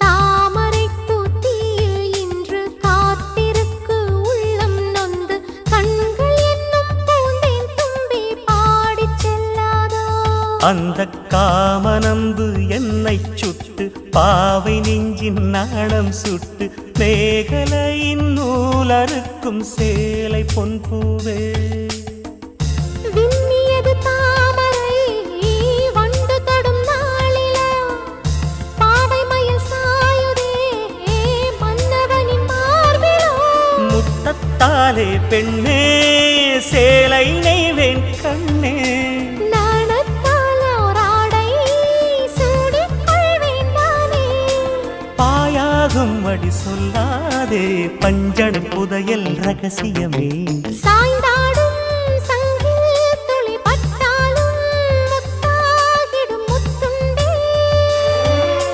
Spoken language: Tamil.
தாமரை தூத்தியில் இன்று காத்திருக்கு உள்ளம் நொந்து கண்கள் என்னும் பூந்தேன் தும்பி பாடிச் செல்லாதோ அந்த காமனம்பு என்னை சுட்டு பாவை நெஞ்சின் நாணம் சுட்டு மேகலையின் நூலறுக்கும் சேலை பொன் பூவே விண்ணியது தாமரை வண்டு தொடும் நாளிலா பாவை மயில் சாயுதே மன்னவனின் மார்பிலோ முத்தத்தாலே பெண்ணே சேலை நெய்வேன் கண்ணே நாணத்தால் ஓராடை சூடிக் கொள்வேன் நானே பாயாகும் அடி சொல்லாதே பஞ்சண புதையல் ரகசியமே சாய்ந்த